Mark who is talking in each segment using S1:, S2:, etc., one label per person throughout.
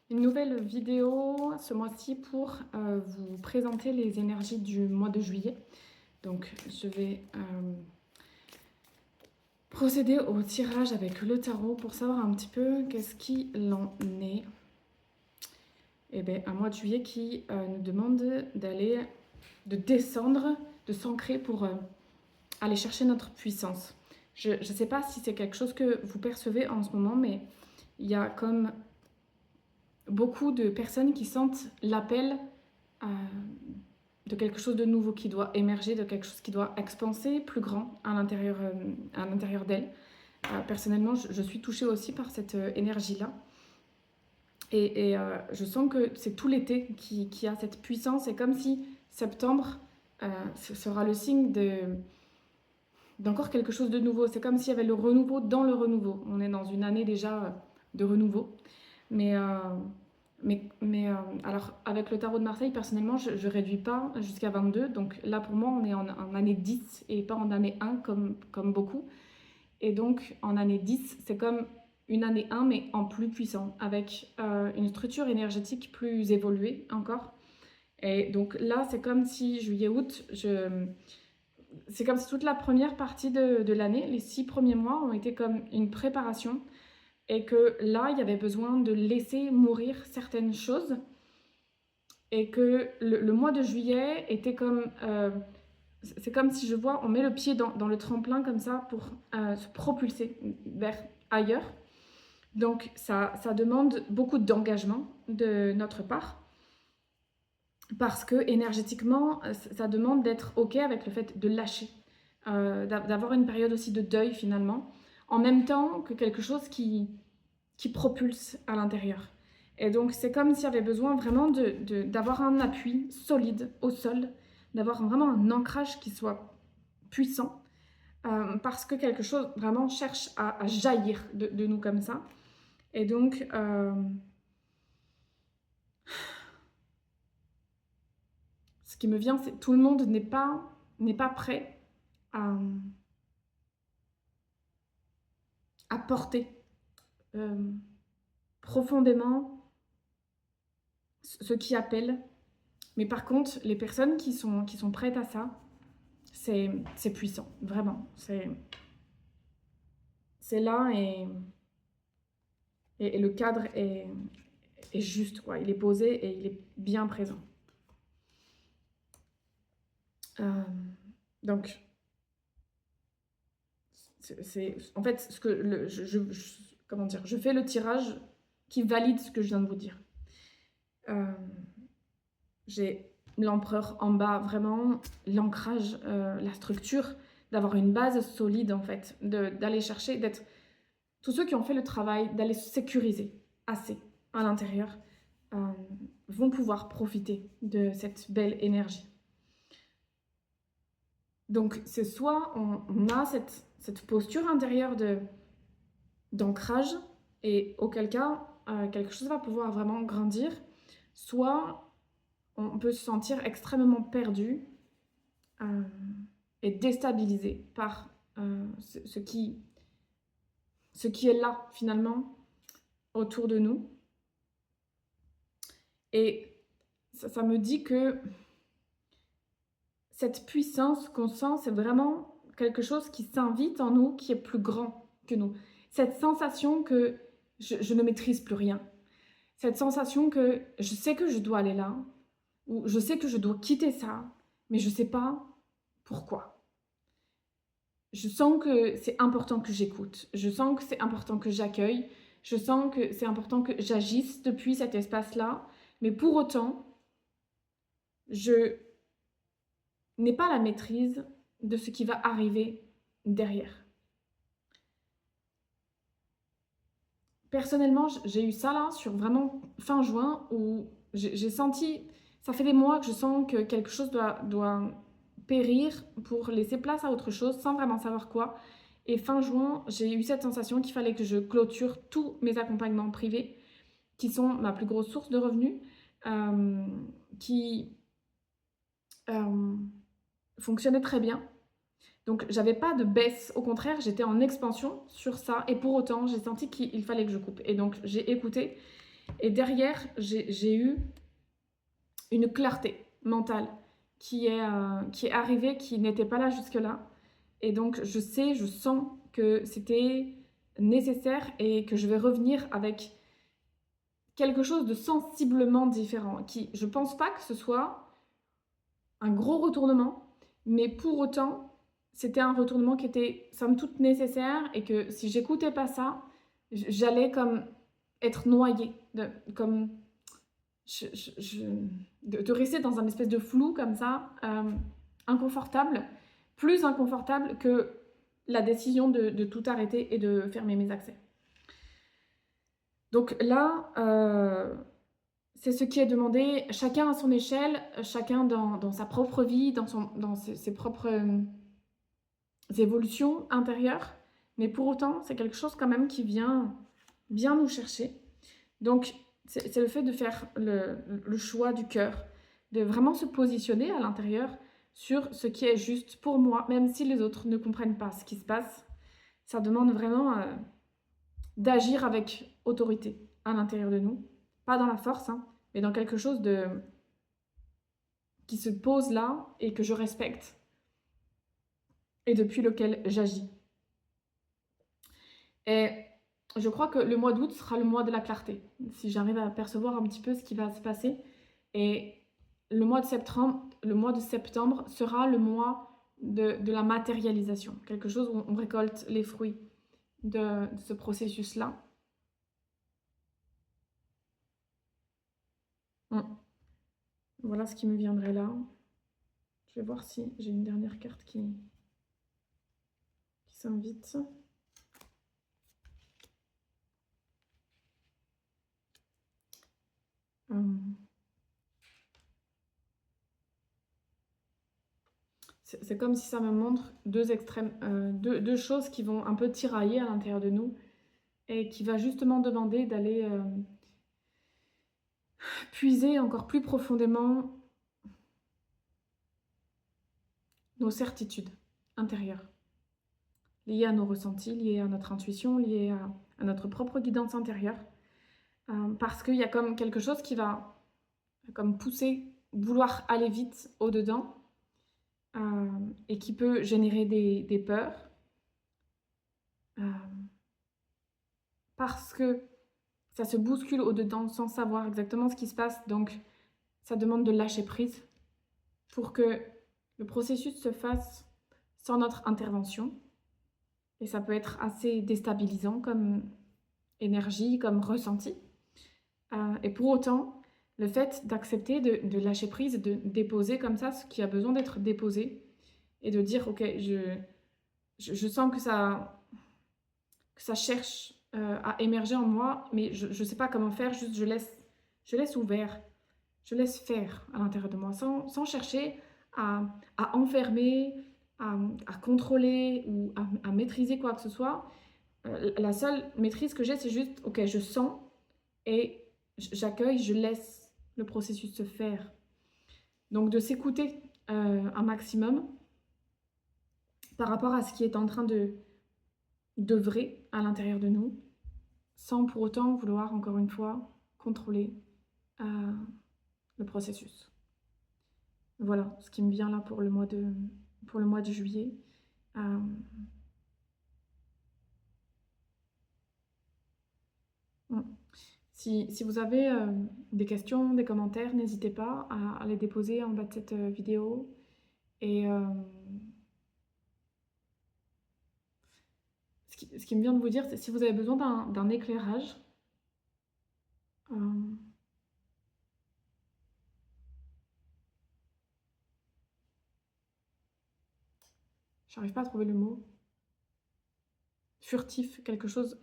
S1: Une nouvelle vidéo ce mois-ci pour vous présenter les énergies du mois de juillet. Donc je vais procéder au tirage avec le tarot pour savoir un petit peu qu'est-ce qu'il en est. Et bien un mois de juillet qui nous demande de descendre, de s'ancrer pour aller chercher notre puissance. Je ne sais pas si c'est quelque chose que vous percevez en ce moment, mais il y a comme beaucoup de personnes qui sentent l'appel euh, de quelque chose de nouveau qui doit émerger, de quelque chose qui doit expanser plus grand à l'intérieur d'elles. Personnellement, je suis touchée aussi par cette énergie-là. Je sens que c'est tout l'été qui a cette puissance. C'est comme si septembre ce sera le signe d'encore quelque chose de nouveau. C'est comme s'il y avait le renouveau dans le renouveau. On est dans une année déjà de renouveau. Mais, euh, alors, avec le tarot de Marseille, personnellement, je ne réduis pas jusqu'à 22. Donc là, pour moi, on est en année 10 et pas en année 1 comme beaucoup. Et donc, en année 10, c'est comme une année 1, mais en plus puissant, avec une structure énergétique plus évoluée encore. Et donc là, c'est comme si juillet-août, c'est comme si toute la première partie de l'année, les 6 premiers mois, ont été comme une préparation et que là, il y avait besoin de laisser mourir certaines choses et que le mois de juillet était comme... c'est comme si je vois, on met le pied dans le tremplin comme ça pour se propulser vers ailleurs. Donc ça demande beaucoup d'engagement de notre part parce que énergétiquement, ça demande d'être OK avec le fait de lâcher, d'avoir une période aussi de deuil finalement, en même temps que quelque chose qui propulse à l'intérieur. Et donc, c'est comme s'il y avait besoin vraiment d'avoir un appui solide au sol, d'avoir vraiment un ancrage qui soit puissant, parce que quelque chose vraiment cherche à jaillir de nous comme ça. Et donc, ce qui me vient, c'est que tout le monde n'est pas prêt à, à porter euh, profondément ce qui appelle. Mais par contre, les personnes qui sont prêtes à ça, c'est puissant, vraiment. C'est là et le cadre est juste, quoi. Il est posé et il est bien présent. Euh, donc, en fait ce que comment dire, je fais le tirage qui valide ce que je viens de vous dire. J'ai l'empereur en bas, vraiment l'ancrage, la structure, d'avoir une base solide en fait, d'aller chercher, d'être tous ceux qui ont fait le travail, d'aller se sécuriser assez à l'intérieur, euh, vont pouvoir profiter de cette belle énergie. Donc c'est soit on a cette posture intérieure d'ancrage et auquel cas quelque chose va pouvoir vraiment grandir, soit on peut se sentir extrêmement perdu euh, et déstabilisé par ce qui est là finalement autour de nous. Et ça me dit que cette puissance qu'on sent, c'est vraiment quelque chose qui s'invite en nous, qui est plus grand que nous. Cette sensation que je ne maîtrise plus rien. Cette sensation que je sais que je dois aller là, ou je sais que je dois quitter ça, mais je ne sais pas pourquoi. Je sens que c'est important que j'écoute. Je sens que c'est important que j'accueille. Je sens que c'est important que j'agisse depuis cet espace-là. Mais pour autant, je n'ai pas la maîtrise de ce qui va arriver derrière. Personnellement, j'ai eu ça là sur vraiment fin juin où j'ai senti, ça fait des mois que je sens que quelque chose doit périr pour laisser place à autre chose sans vraiment savoir quoi. Et fin juin, j'ai eu cette sensation qu'il fallait que je clôture tous mes accompagnements privés, qui sont ma plus grosse source de revenus, euh, qui fonctionnaient très bien. Donc j'avais pas de baisse, au contraire, j'étais en expansion sur ça. Et pour autant, j'ai senti qu'il fallait que je coupe. Et donc j'ai écouté. Et derrière, j'ai eu une clarté mentale qui est arrivée, qui n'était pas là jusque-là. Et donc, je sens que c'était nécessaire et que je vais revenir avec quelque chose de sensiblement différent. Je pense pas que ce soit un gros retournement, mais pour autant, c'était un retournement qui était somme toute nécessaire et que si j'écoutais pas ça, j'allais comme être noyée, comme de rester dans un espèce de flou comme ça, inconfortable, plus inconfortable que la décision de tout arrêter et de fermer mes accès. Donc là, c'est ce qui est demandé, chacun à son échelle, chacun dans sa propre vie, dans ses propres évolutions intérieures, mais pour autant, c'est quelque chose quand même qui vient bien nous chercher. Donc, c'est le fait de faire le choix du cœur, de vraiment se positionner à l'intérieur sur ce qui est juste pour moi, même si les autres ne comprennent pas ce qui se passe. Ça demande vraiment d'agir avec autorité à l'intérieur de nous, pas dans la force, hein, mais dans quelque chose qui se pose là et que je respecte et depuis lequel j'agis. Et je crois que le mois d'août sera le mois de la clarté, si j'arrive à percevoir un petit peu ce qui va se passer. Et le mois de septembre sera le mois de la matérialisation, quelque chose où on récolte les fruits de ce processus-là. Voilà ce qui me viendrait là. Je vais voir si j'ai une dernière carte qui s'invite. C'est comme si ça me montre deux extrêmes, deux choses qui vont un peu tirailler à l'intérieur de nous et qui va justement demander d'aller puiser encore plus profondément nos certitudes intérieures, liées à nos ressentis, liées à notre intuition, liées à notre propre guidance intérieure. Parce qu'il y a comme quelque chose qui va comme pousser, vouloir aller vite au-dedans et qui peut générer des peurs. Parce que ça se bouscule au-dedans sans savoir exactement ce qui se passe. Donc, ça demande de lâcher prise pour que le processus se fasse sans notre intervention. Et ça peut être assez déstabilisant comme énergie, comme ressenti. Et pour autant, le fait d'accepter de lâcher prise, de déposer comme ça ce qui a besoin d'être déposé et de dire, ok, je sens que ça cherche à émerger en moi, mais je ne sais pas comment faire, juste je laisse ouvert, je laisse faire à l'intérieur de moi, sans chercher à enfermer, à contrôler ou à maîtriser quoi que ce soit. La seule maîtrise que j'ai, c'est juste, ok, je sens et j'accueille, je laisse le processus se faire. Donc de s'écouter un maximum par rapport à ce qui est en train d'œuvrer à l'intérieur de nous, sans pour autant vouloir, encore une fois, contrôler le processus. Voilà ce qui me vient là pour le mois de juillet. Si vous avez des questions, des commentaires, n'hésitez pas à les déposer en bas de cette vidéo. Et ce qui me vient de vous dire, c'est si vous avez besoin d'un éclairage, j'arrive pas à trouver le mot, furtif, quelque chose,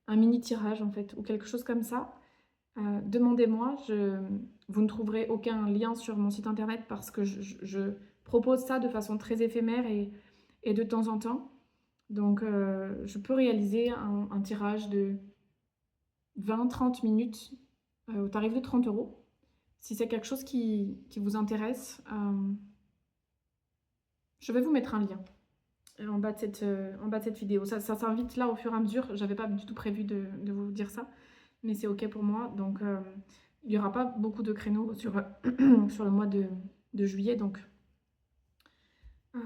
S1: un mini tirage en fait, ou quelque chose comme ça, demandez-moi. Vous ne trouverez aucun lien sur mon site internet parce que je propose ça de façon très éphémère et de temps en temps. Donc je peux réaliser un tirage de 20-30 minutes au tarif de 30 €. Si c'est quelque chose qui vous intéresse, je vais vous mettre un lien en bas de cette vidéo. Ça s'invite là au fur et à mesure. J'avais pas du tout prévu de vous dire ça. mais c'est OK pour moi. Donc, il n'y aura pas beaucoup de créneaux sur, sur le mois de juillet. Donc, euh,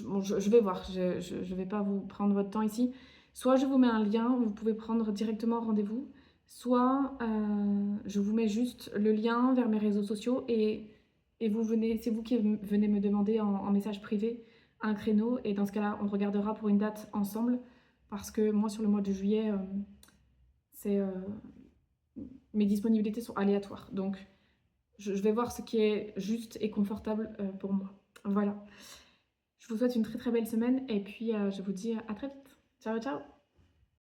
S1: bon, je vais voir. Je vais pas vous prendre votre temps ici. Soit je vous mets un lien, vous pouvez prendre directement rendez-vous, soit je vous mets juste le lien vers mes réseaux sociaux et vous venez, c'est vous qui venez me demander en message privé un créneau. Et dans ce cas-là, on regardera pour une date ensemble. Parce que moi, sur le mois de juillet, c'est, mes disponibilités sont aléatoires. Donc, je vais voir ce qui est juste et confortable pour moi. Voilà. Je vous souhaite une très très belle semaine et puis je vous dis à très vite. Ciao ciao!